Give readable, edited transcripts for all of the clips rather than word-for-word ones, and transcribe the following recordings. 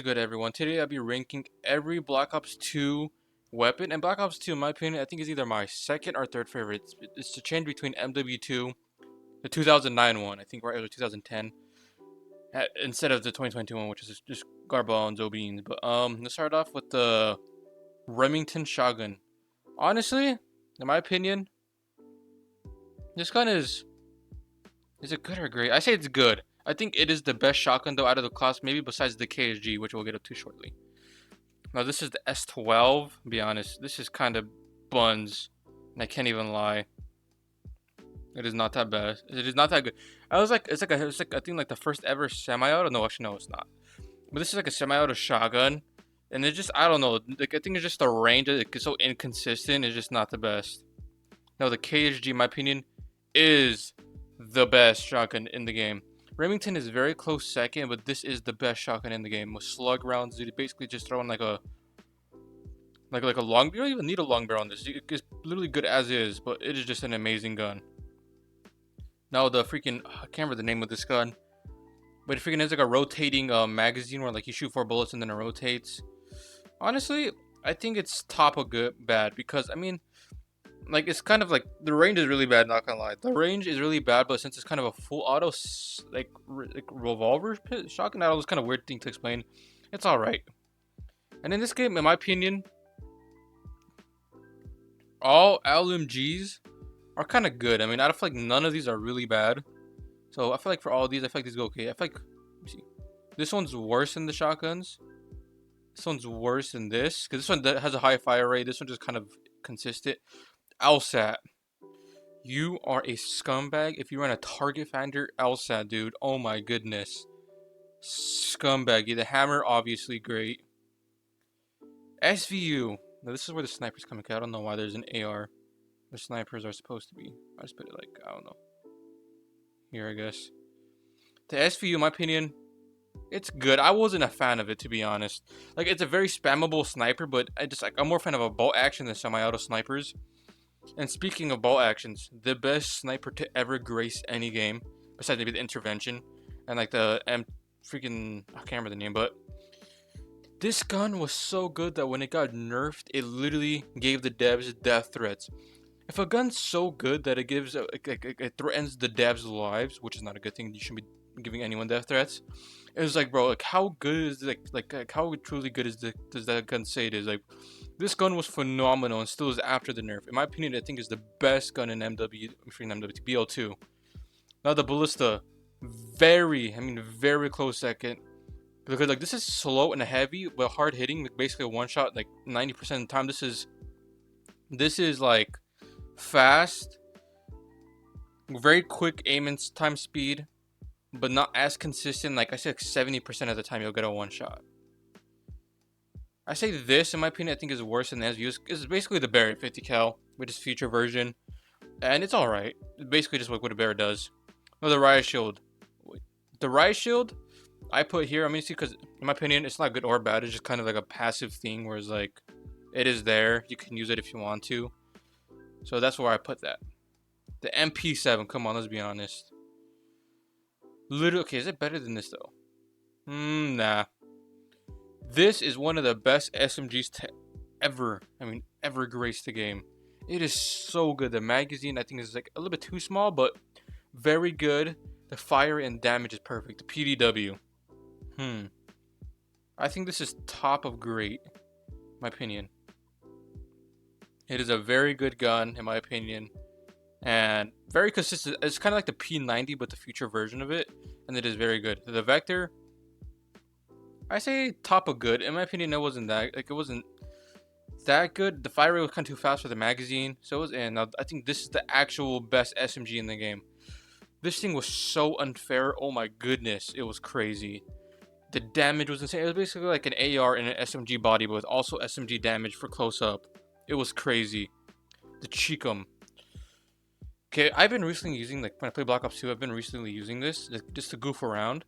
Good, everyone. Today I'll be ranking every Black Ops 2 weapon, and Black Ops 2, in my opinion, I think is either my second or third favorite. It's the change between MW2, the 2009 one, I think right, or 2010, instead of the 2022 one, which is just Garball and Zobeen. But let's start off with the Remington shotgun. Honestly, in my opinion, this gun is it good or great? I say it's good. I think it is the best shotgun though out of the class, maybe besides the KSG, which we'll get up to shortly. Now this is the S12. Be honest, this is kind of buns, and I can't even lie. It is not that bad. It is not that good. I was like, it's like I think like the first ever semi-auto. No, actually no, it's not. But this is like a semi-auto shotgun, and it's just I don't know. Like I think it's just the range. It's so inconsistent. It's just not the best. Now the KHG, in my opinion, is the best shotgun in the game. Remington is very close second, but this is the best shotgun in the game. With slug rounds, dude, basically just throwing like a long. You don't even need a long barrel on this. It's literally good as is, but it is just an amazing gun. Now the freaking I can't remember the name of this gun, but it freaking has like a rotating magazine where like you shoot 4 bullets and then it rotates. Honestly, I think it's top of good bad because I mean, like it's kind of like the range is really bad. Not gonna lie, the range is really bad, but since it's kind of a full auto like revolver shotgun, that was kind of weird thing to explain. It's all right. And in this game, in my opinion, all LMGs are kind of good. I mean, I feel like none of these are really bad. So I feel like for all of these, I feel like these go okay. I feel like, let me see. This one's worse than the shotguns. This one's worse than this. Because this one has a high fire rate. This one just kind of consistent. LSAT. You are a scumbag if you run a target finder LSAT, dude. Oh my goodness. Scumbag. The hammer, obviously great. SVU. Now this is where the snipers come out. I don't know why there's an AR. The snipers are supposed to be. I just put it like, I don't know. Here, I guess. The SVU, in my opinion, it's good. I wasn't a fan of it, to be honest. Like, it's a very spammable sniper, but I'm more a fan of a bolt action than semi-auto snipers. And speaking of bolt actions, the best sniper to ever grace any game, besides maybe the intervention, and like the freaking, I can't remember the name, but this gun was so good that when it got nerfed, it literally gave the devs death threats. If a gun's so good that it gives it threatens the devs' lives, which is not a good thing, you shouldn't be giving anyone death threats. It was like, bro, like how good is like how truly good is does that gun say it is? Like this gun was phenomenal and still is after the nerf. In my opinion, I think is the best gun in BO2. Now the ballista, very close second. Because like this is slow and heavy but hard hitting, like basically a one shot like 90% of the time. This is like fast, very quick aim and time speed, but not as consistent. Like I said, like 70% of the time you'll get a one shot. I say this, in my opinion, I think is worse than the SVU. It's basically the Barrett 50 cal, which is future version, and it's alright. It's basically just what a Barrett does. No, the Riot Shield. The Riot Shield, I put here. I mean, see, because in my opinion, it's not good or bad. It's just kind of like a passive thing, whereas like it is there. You can use it if you want to. So that's where I put that. The MP7, come on, let's be honest. Literally, okay, is it better than this though? Nah. This is one of the best SMGs to ever, ever grace the game. It is so good. The magazine, I think, is like a little bit too small, but very good. The fire and damage is perfect. The PDW. I think this is top of great, in my opinion. It is a very good gun, in my opinion, and very consistent. It's kind of like the P90, but the future version of it, and it is very good. The Vector, I say top of good. In my opinion, it wasn't that good. The fire rate was kind of too fast for the magazine, so it was in. Now, I think this is the actual best SMG in the game. This thing was so unfair. Oh my goodness, it was crazy. The damage was insane. It was basically like an AR in an SMG body, but with also SMG damage for close up. It was crazy. The Cheekum. Okay, I've been recently using, like, when I play Black Ops 2, I've been recently using this just to goof around.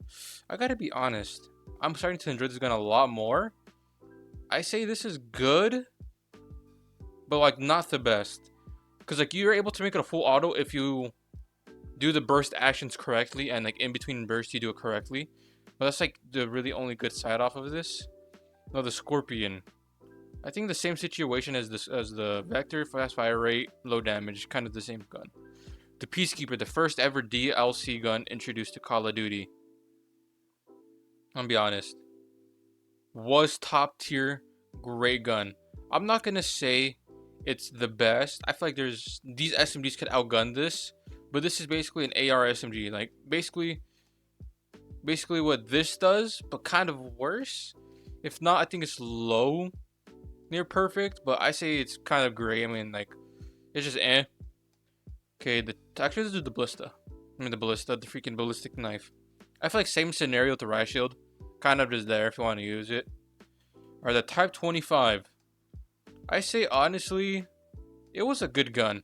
I gotta be honest. I'm starting to enjoy this gun a lot more. I say this is good, but, like, not the best. Because, like, you're able to make it a full auto if you do the burst actions correctly, and, like, in between bursts, you do it correctly. But that's like the really only good side off of this. No, the Scorpion. I think the same situation as the Vector, fast fire rate, low damage, kind of the same gun. The Peacekeeper, the first ever DLC gun introduced to Call of Duty. I'll be honest. Was top tier, great gun. I'm not gonna say it's the best. I feel like these SMGs could outgun this, but this is basically an AR SMG. Like basically what this does, but kind of worse. If not, I think it's low, near perfect. But I say it's kind of great. I mean, like it's just eh. Okay, actually let's do the Ballista. The Ballista, the freaking ballistic knife. I feel like same scenario with the Riot Shield. Kind of just there if you want to use it. Or the Type 25. I say honestly, it was a good gun.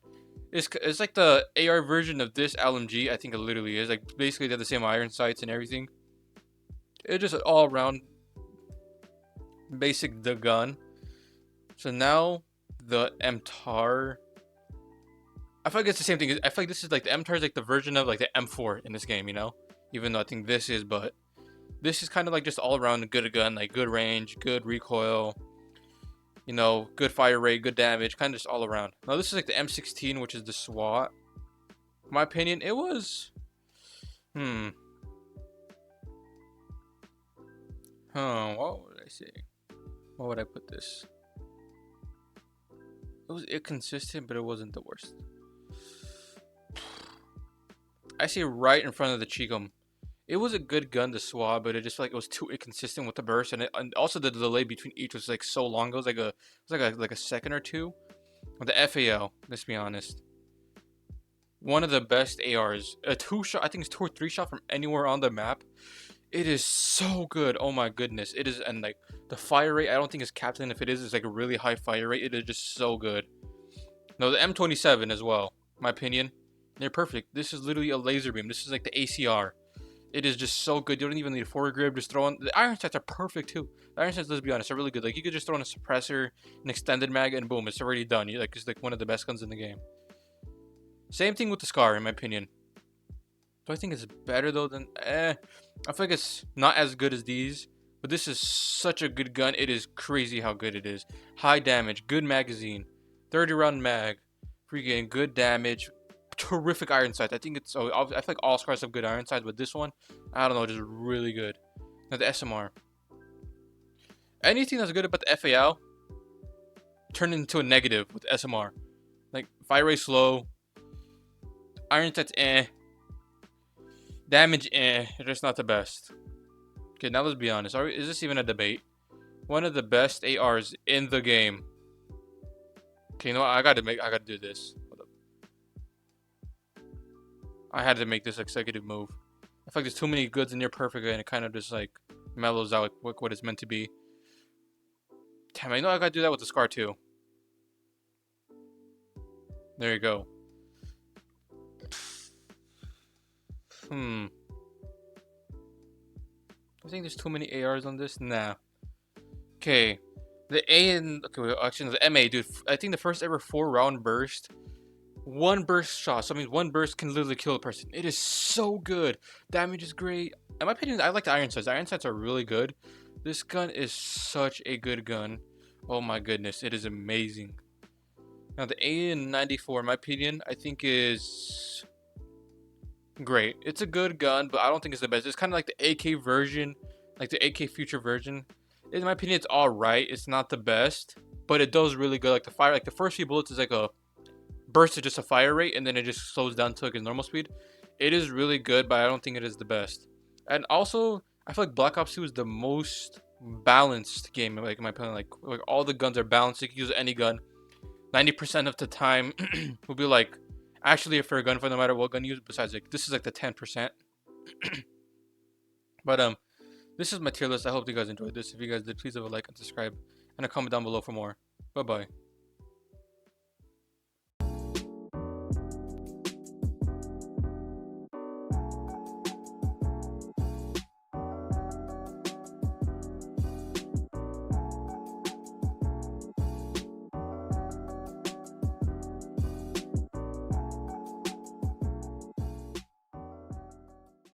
It's like the AR version of this LMG. I think it literally is. Like basically they have the same iron sights and everything. It's just an all around basic the gun. So now the MTAR. I feel like it's the same thing. I feel like this is like the MTAR is like the version of like the M4 in this game, you know? Even though I think this is, but this is kind of like just all around a good gun, like good range, good recoil, you know, good fire rate, good damage, kind of just all around. Now this is like the M16, which is the SWAT. In my opinion, it was, what would I say? What would I put this? It was inconsistent, but it wasn't the worst. I say right in front of the Chicom. It was a good gun to swab, but it just felt like it was too inconsistent with the burst, and also the delay between each was like so long. It was like a second or two. With the FAL, let's be honest, one of the best ARs. A 2-shot, I think it's 2 or 3 shot from anywhere on the map. It is so good. Oh my goodness, it is, and like the fire rate, I don't think it's capped in. If it is, it's like a really high fire rate. It is just so good. No, the M27 as well. My opinion, they're perfect. This is literally a laser beam. This is like the ACR. It is just so good. You don't even need a forward grip. Just throw on. The iron sights are perfect too. The iron sights, let's be honest, are really good. Like you could just throw on a suppressor, an extended mag, and boom, it's already done. It's like one of the best guns in the game. Same thing with the Scar, in my opinion. Do I think it's better though than? I feel like it's not as good as these, but this is such a good gun. It is crazy how good it is. High damage, good magazine, 30 round mag, freaking good damage. Terrific iron sights. I think it's. Oh, I feel like all Scars have good iron sights, but this one, I don't know, just really good. Now the SMR. Anything that's good about the FAL turned into a negative with SMR. Like fire rate slow, iron sights damage they're just not the best. Okay, now let's be honest. Is this even a debate? One of the best ARs in the game. Okay, you know what? I gotta do this. I had to make this executive move. I feel like there's too many goods in near perfect and it kind of just like mellows out like what it's meant to be. Damn, I know I gotta do that with the Scar too. There you go. I think there's too many ARs on this. Nah. Okay. The A and okay, actually the MA, dude. I think the first ever 4-round burst. One burst shot, so I mean one burst can literally kill a person. It is so good. Damage is great. In my opinion, I like the iron sights. The iron sights are really good. This gun is such a good gun. Oh my goodness, it is amazing. Now the AN-94, in my opinion, I think is great. It's a good gun, but I don't think it's the best. It's kind of like the AK version, like the AK Future version. In my opinion, it's all right. It's not the best, but it does really good. Like the fire, like the first few bullets is like a burst to just a fire rate, and then it just slows down to like its normal speed. It is really good, but I don't think it is the best. And also, I feel like Black Ops 2 is the most balanced game, like in my opinion. Like all the guns are balanced. You can use any gun. 90% of the time will be like actually a fair gun for no matter what gun you use. Besides, like this is like the 10%. But this is my tier list. I hope you guys enjoyed this. If you guys did, please leave a like and subscribe, and a comment down below for more. Bye bye.